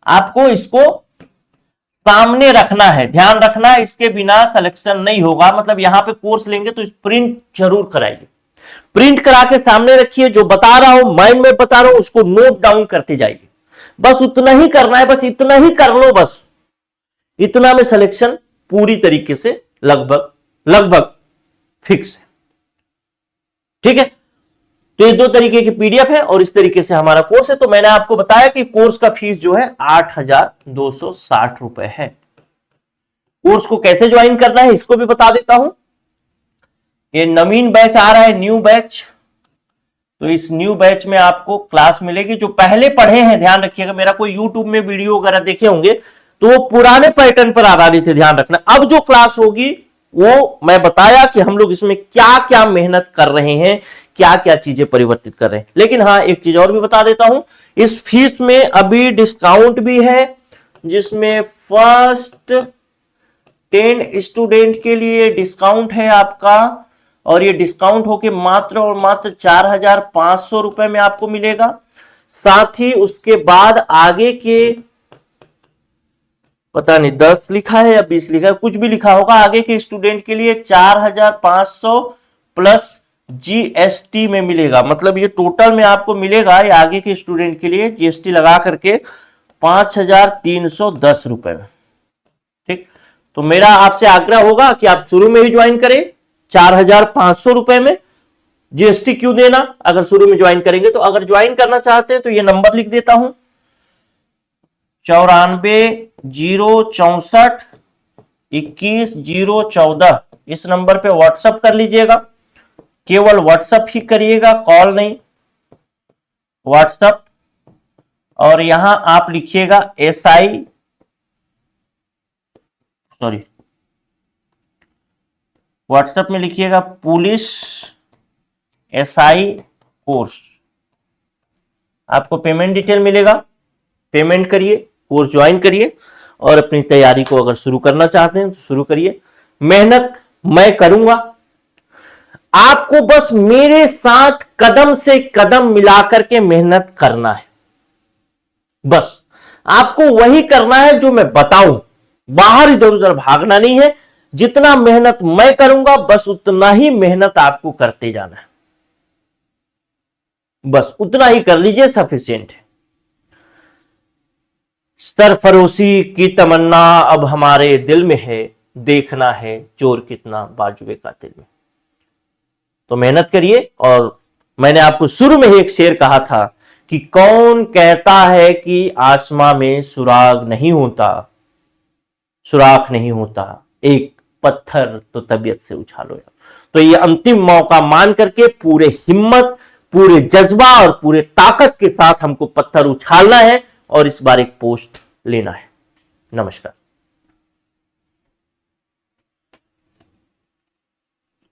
आपको इसको सामने रखना है। ध्यान रखना, इसके बिना सिलेक्शन नहीं होगा। मतलब यहां पे कोर्स लेंगे तो प्रिंट जरूर कराइए। प्रिंट करा के सामने रखिए, जो बता रहा हूं, माइंड में बता रहा हूं, उसको नोट डाउन करते जाइए। बस उतना ही करना है, बस इतना ही कर लो, बस इतना में सिलेक्शन पूरी तरीके से लगभग फिक्स है। ठीक है, तो ये दो तरीके की पीडीएफ है और इस तरीके से हमारा कोर्स है। तो मैंने आपको बताया कि कोर्स का फीस जो है 8,260 रुपए है। कोर्स को कैसे ज्वाइन करना है इसको भी बता देता हूं। ये नवीन बैच आ रहा है, न्यू बैच, तो इस न्यू बैच में आपको क्लास मिलेगी। जो पहले पढ़े हैं, ध्यान रखिएगा, मेरा कोई यूट्यूब में वीडियो वगैरह देखे होंगे तो वो पुराने पैटर्न पर आधारित है, ध्यान रखना। अब जो क्लास होगी वो मैं बताया कि हम लोग इसमें क्या क्या मेहनत कर रहे हैं, क्या क्या चीजें परिवर्तित कर रहे हैं। लेकिन हाँ, एक चीज और भी बता देता हूं, इस फीस में अभी डिस्काउंट भी है, जिसमें फर्स्ट 10 स्टूडेंट के लिए डिस्काउंट है आपका, और ये डिस्काउंट होके मात्र और मात्र 4,500 रुपए में आपको मिलेगा। साथ ही उसके बाद आगे के पता नहीं 10 लिखा है या 20 लिखा है, कुछ भी लिखा होगा, आगे के स्टूडेंट के लिए 4,500 प्लस जीएसटी में मिलेगा। मतलब ये टोटल में आपको मिलेगा, ये आगे के स्टूडेंट के लिए जीएसटी लगा करके 5,310 रुपए में। ठीक, तो मेरा आपसे आग्रह होगा कि आप शुरू में ही ज्वाइन करें 4,500 रुपए में। जीएसटी क्यों देना अगर शुरू में ज्वाइन करेंगे। तो अगर ज्वाइन करना चाहते हैं तो ये नंबर लिख देता हूं, 94,064,21,014। इस नंबर पे व्हाट्सएप कर लीजिएगा, केवल व्हाट्सएप ही करिएगा, कॉल नहीं, व्हाट्सएप। और यहां आप लिखिएगा व्हाट्सएप में लिखिएगा पुलिस एसआई कोर्स। आपको पेमेंट डिटेल मिलेगा, पेमेंट करिए, कोर्स ज्वाइन करिए और अपनी तैयारी को अगर शुरू करना चाहते हैं तो शुरू करिए। मेहनत मैं करूंगा, आपको बस मेरे साथ कदम से कदम मिलाकर के मेहनत करना है। बस आपको वही करना है जो मैं बताऊं, बाहर इधर उधर भागना नहीं है। जितना मेहनत मैं करूंगा बस उतना ही मेहनत आपको करते जाना है, बस उतना ही कर लीजिए, सफिशिएंट है। सरफरोशी की तमन्ना अब हमारे दिल में है, देखना है जोर कितना बाजुए कातिल में। तो मेहनत करिए। और मैंने आपको शुरू में ही एक शेर कहा था कि कौन कहता है कि आसमां में सुराग नहीं होता, सुराख नहीं होता, एक पत्थर तो तबीयत से उछालो। तो ये अंतिम मौका मान करके पूरे हिम्मत, पूरे जज्बा और पूरे ताकत के साथ हमको पत्थर उछालना है और इस बार एक पोस्ट लेना है। नमस्कार।